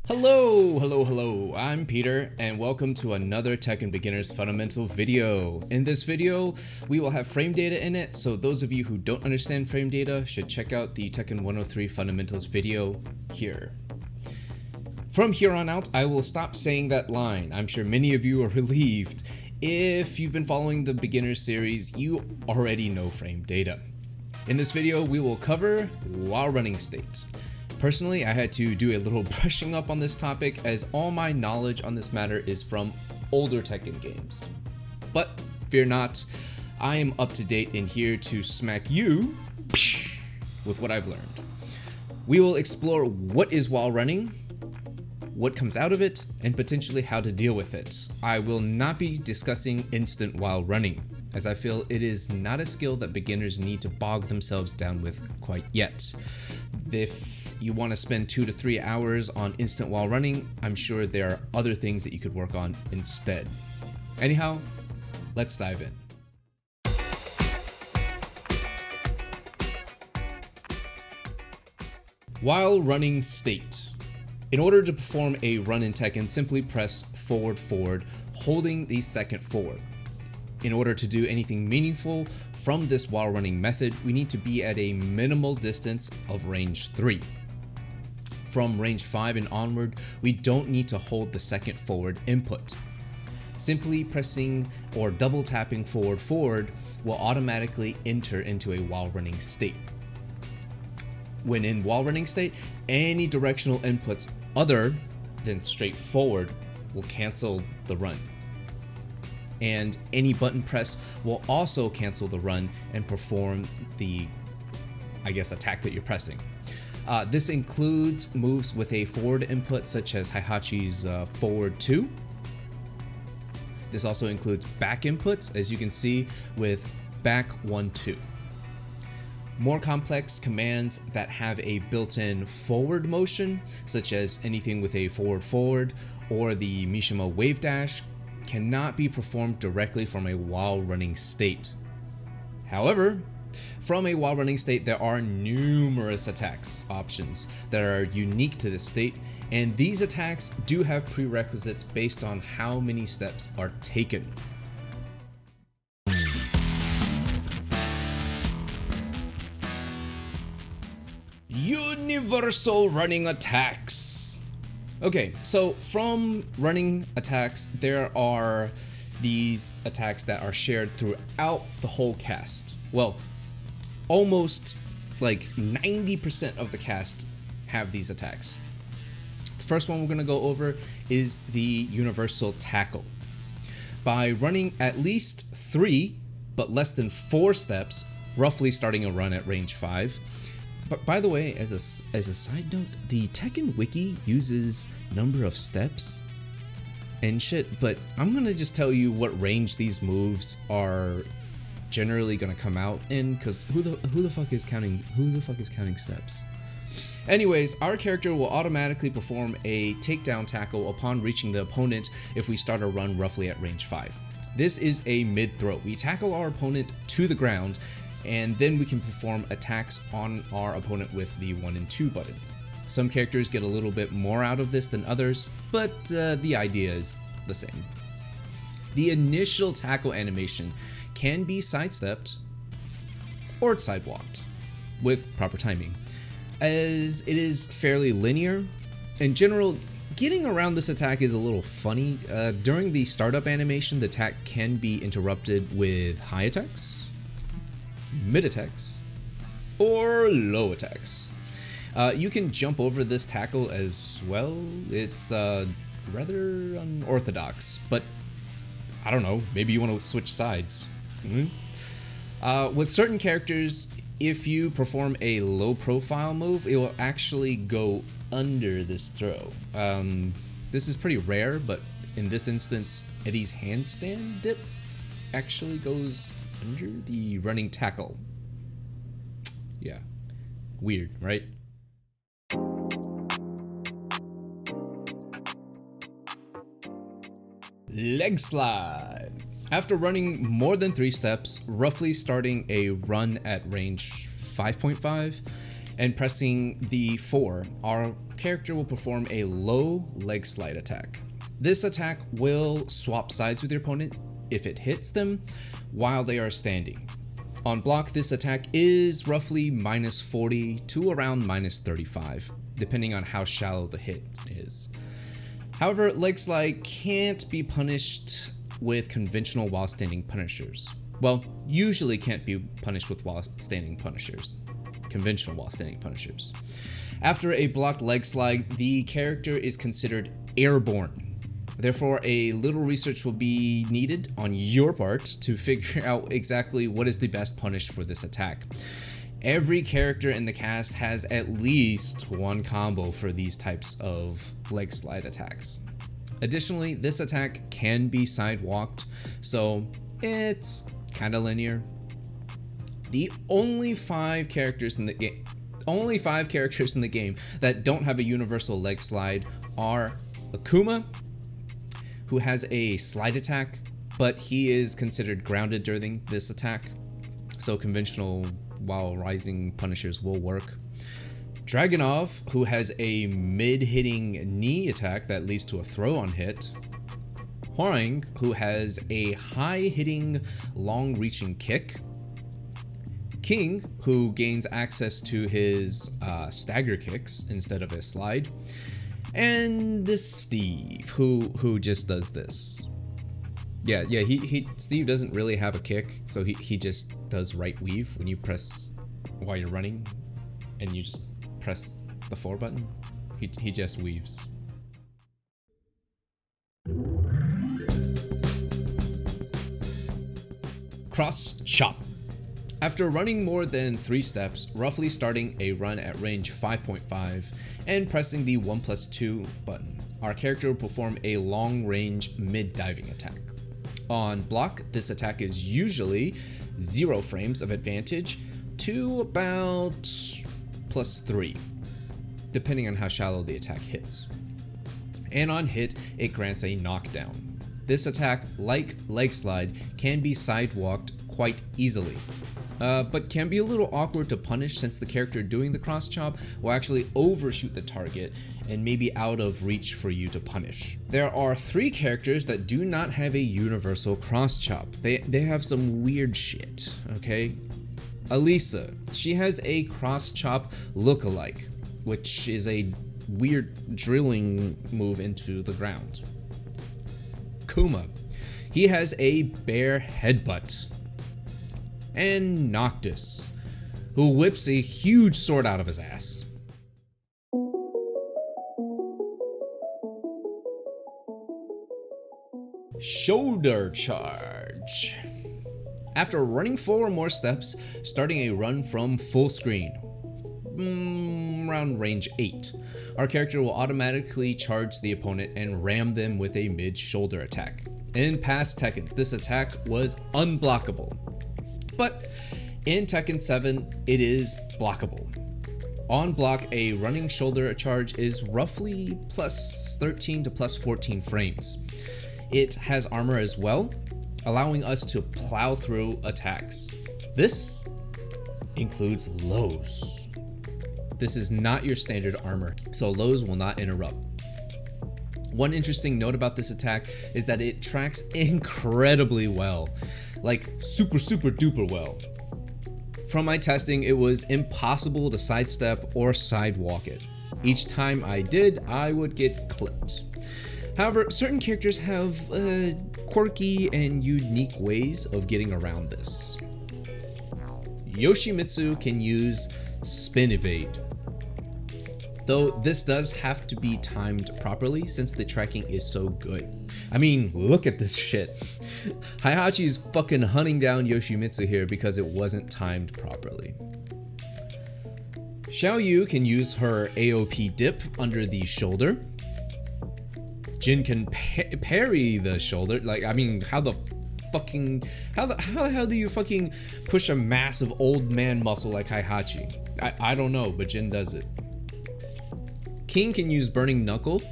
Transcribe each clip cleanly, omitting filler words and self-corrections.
Hello, I'm Peter, and welcome to another Tekken Beginner's Fundamental video. In this video, we will have frame data in it, so those of you who don't understand frame data should check out the Tekken 103 Fundamentals video here. From here on out, I will stop saying that line. I'm sure many of you are relieved. If you've been following the beginner series, you already know frame data. In this video, we will cover while running state. Personally, I had to do a little brushing up on this topic as all my knowledge on this matter is from older Tekken games. But fear not, I am up to date and here to smack you with what I've learned. We will explore what is while running, what comes out of it, and potentially how to deal with it. I will not be discussing instant while running, as I feel it is not a skill that beginners need to bog themselves down with quite yet. If you want to spend 2 to 3 hours on instant while running, I'm sure there are other things that you could work on instead. Anyhow, let's dive in. While running state. In order to perform a run in Tekken, simply press forward, holding the second forward. In order to do anything meaningful from this while running method, we need to be at a minimal distance of range 3. From range 5 and onward, we don't need to hold the second forward input. Simply pressing or double tapping forward will automatically enter into a while running state. When in while running state, any directional inputs other than straight forward will cancel the run. And any button press will also cancel the run and perform the, attack that you're pressing. This includes moves with a forward input such as Heihachi's forward 2. This also includes back inputs, as you can see with back 1-2. More complex commands that have a built-in forward motion, such as anything with a forward or the Mishima wave dash, cannot be performed directly from a while running state. However, from a while running state, there are numerous attacks options that are unique to this state, and these attacks do have prerequisites based on how many steps are taken. Universal running attacks. Okay, so from running attacks, there are these attacks that are shared throughout the whole cast. Well, almost like 90% of the cast have these attacks. The first one we're going to go over is the universal tackle. By running at least 3 but less than 4 steps, roughly starting a run at range 5. But by the way, as a side note, the Tekken wiki uses number of steps and shit, but I'm gonna just tell you what range these moves are generally gonna come out in, because who the fuck is counting steps? Anyways, our character will automatically perform a takedown tackle upon reaching the opponent if we start a run roughly at range 5. This is a mid throw. We tackle our opponent to the ground, and then we can perform attacks on our opponent with the 1 and 2 button. Some characters get a little bit more out of this than others, but the idea is the same. The initial tackle animation can be sidestepped or sidewalked with proper timing, as it is fairly linear. In general, getting around this attack is a little funny. During the startup animation, the attack can be interrupted with high attacks, mid attacks, or low attacks. You can jump over this tackle as well. It's rather unorthodox, but I don't know, maybe you want to switch sides. With certain characters, if you perform a low profile move, it will actually go under this throw. This is pretty rare, but in this instance, Eddie's handstand dip actually goes under the running tackle. Yeah, weird, right? Leg slide. After running more than 3 steps, roughly starting a run at range 5.5, and pressing the 4, our character will perform a low leg slide attack. This attack will swap sides with your opponent if it hits them while they are standing. On block, this attack is roughly -40 to around -35, depending on how shallow the hit is. However, leg slide can't be punished with conventional while standing punishers. Well, usually can't be punished with while standing punishers. Conventional while standing punishers. After a blocked leg slide, the character is considered airborne. Therefore, a little research will be needed on your part to figure out exactly what is the best punish for this attack. Every character in the cast has at least one combo for these types of leg slide attacks. Additionally, this attack can be sidewalked, so it's kind of linear. The only 5 characters in the game that don't have a universal leg slide are Akuma, who has a slide attack, but he is considered grounded during this attack, so conventional while rising punishers will work. Dragunov, who has a mid-hitting knee attack that leads to a throw-on hit. Hwoarang, who has a high-hitting, long-reaching kick. King, who gains access to his stagger kicks instead of his slide. And Steve, who just does this. Yeah, Steve doesn't really have a kick, so he just does right weave when you press while you're running, and you just press the 4 button. He just weaves. Cross chop. After running more than 3 steps, roughly starting a run at range 5.5 and pressing the 1+2 button, our character will perform a long-range mid-diving attack. On block, this attack is usually 0 frames of advantage to about +3, depending on how shallow the attack hits. And on hit, it grants a knockdown. This attack, like leg slide, can be sidewalked quite easily, but can be a little awkward to punish since the character doing the cross chop will actually overshoot the target and may be out of reach for you to punish. There are 3 characters that do not have a universal cross chop. They have some weird shit, okay? Alisa, she has a cross chop lookalike, which is a weird drilling move into the ground. Kuma, he has a bear headbutt. And Noctis, who whips a huge sword out of his ass. Shoulder charge. After running 4 or more steps, starting a run from full screen, around range 8, our character will automatically charge the opponent and ram them with a mid-shoulder attack. In past Tekkens, this attack was unblockable, but in Tekken 7, it is blockable. On block, a running shoulder charge is roughly +13 to +14 frames. It has armor as well, allowing us to plow through attacks. This includes lows. This is not your standard armor, so lows will not interrupt. One interesting note about this attack is that it tracks incredibly well, like super duper well. From my testing, it was impossible to sidestep or sidewalk it. Each time I did, I would get clipped. However, certain characters have quirky and unique ways of getting around this. Yoshimitsu can use spin evade, though this does have to be timed properly since the tracking is so good. I mean, look at this shit. Heihachi is fucking hunting down Yoshimitsu here because it wasn't timed properly. Xiaoyu can use her AOP dip under the shoulder. Jin can parry the shoulder. Like, I mean, how the hell do you fucking push a massive old man muscle like Heihachi? I don't know, but Jin does it. King can use Burning Knuckle,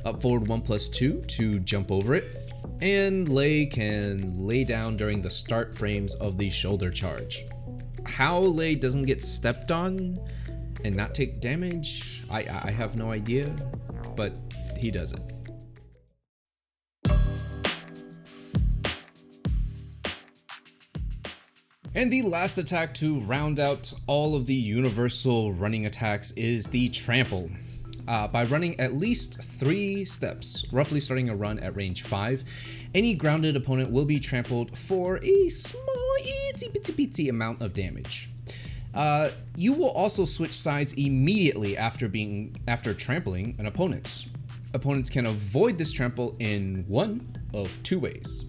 up forward 1+2 to jump over it, and Lei can lay down during the start frames of the shoulder charge. How Lei doesn't get stepped on and not take damage? I have no idea, but he does it. And the last attack to round out all of the universal running attacks is the Trample. By running at least 3 steps, roughly starting a run at range 5, any grounded opponent will be trampled for a small itsy bitsy bitsy amount of damage. You will also switch sides immediately after trampling an opponent. Opponents can avoid this trample in one of 2 ways.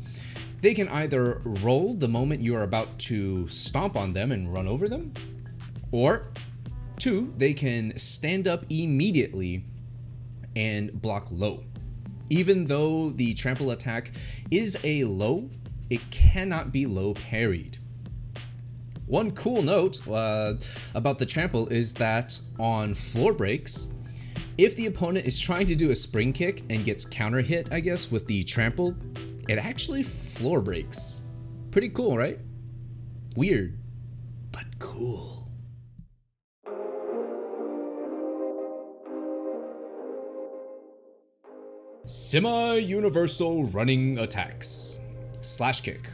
They can either roll the moment you are about to stomp on them and run over them, or 2, they can stand up immediately and block low. Even though the trample attack is a low, it cannot be low parried. One cool note about the trample is that on floor breaks, if the opponent is trying to do a spring kick and gets counter hit, I guess, with the trample, it actually floor breaks. Pretty cool, right? Weird, but cool. Semi-universal running attacks. Slash kick.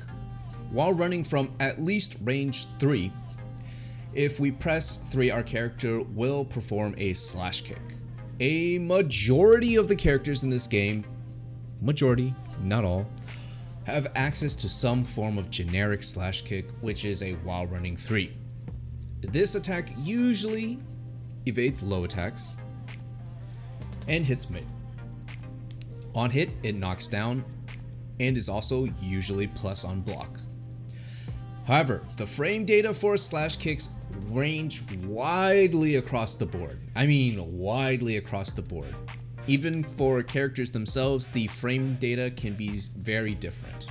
While running from at least range 3, if we press 3, our character will perform a slash kick. A majority of the characters in this game, majority, not all, have access to some form of generic slash kick, which is a while running 3. This attack usually evades low attacks and hits mid. On hit, it knocks down and is also usually plus on block. However, the frame data for slash kicks range widely across the board. I mean, widely across the board. Even for characters themselves, the frame data can be very different,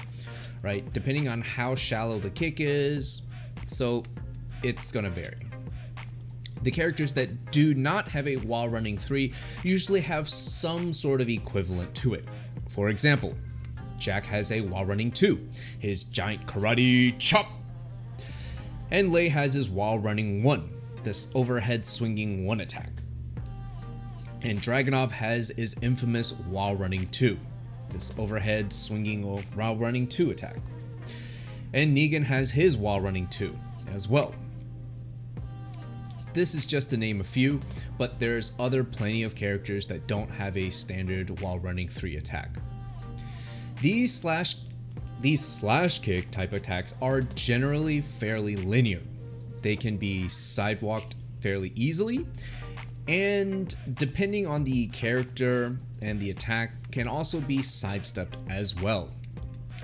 right? Depending on how shallow the kick is, so it's gonna vary. The characters that do not have a while running 3 usually have some sort of equivalent to it. For example, Jack has a while running 2, his giant karate chop. And Lei has his while running 1, this overhead swinging 1 attack. And Dragunov has his infamous while running 2, this overhead swinging while running 2 attack. And Negan has his while running 2 as well. This is just to name a few, but there's plenty of characters that don't have a standard while running 3 attack. These slash kick type attacks are generally fairly linear. They can be sidewalked fairly easily, and depending on the character and the attack, can also be sidestepped as well.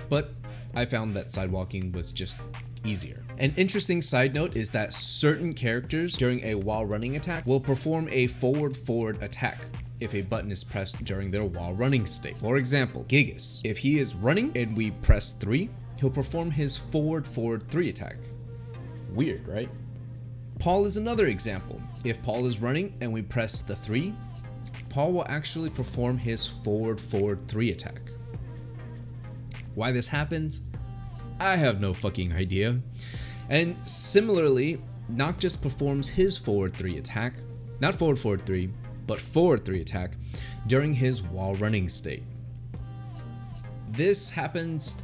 But I found that sidewalking was just easier. An interesting side note is that certain characters during a while running attack will perform a forward attack if a button is pressed during their while running state. For example, Gigas. If he is running and we press 3, he'll perform his forward 3 attack. Weird, right? Paul is another example. If Paul is running and we press the 3, Paul will actually perform his forward 3 attack. Why this happens? I have no fucking idea. And similarly, Noct just performs his forward 3 attack, not forward 3, but forward 3 attack during his while running state. This happens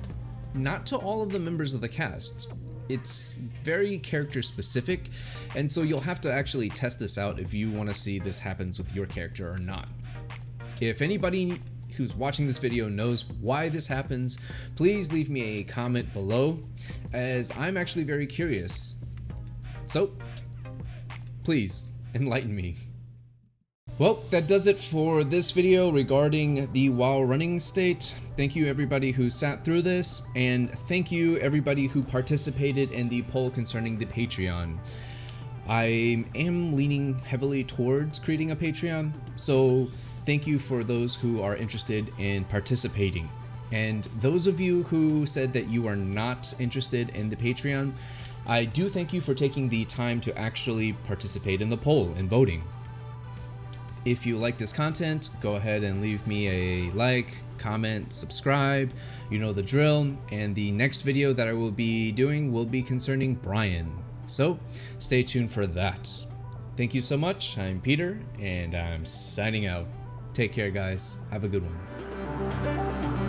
not to all of the members of the cast. It's very character specific, and so you'll have to actually test this out if you want to see this happens with your character or not. If anybody who's watching this video knows why this happens, please leave me a comment below, as I'm actually very curious. So, please enlighten me. Well, that does it for this video regarding the while running state. Thank you everybody who sat through this, and thank you everybody who participated in the poll concerning the Patreon. I am leaning heavily towards creating a Patreon, so thank you for those who are interested in participating. And those of you who said that you are not interested in the Patreon, I do thank you for taking the time to actually participate in the poll and voting. If you like this content, go ahead and leave me a like, comment, subscribe, you know the drill, and the next video that I will be doing will be concerning Brian. So stay tuned for that. Thank you so much. I'm Peter, and I'm signing out. Take care, guys. Have a good one.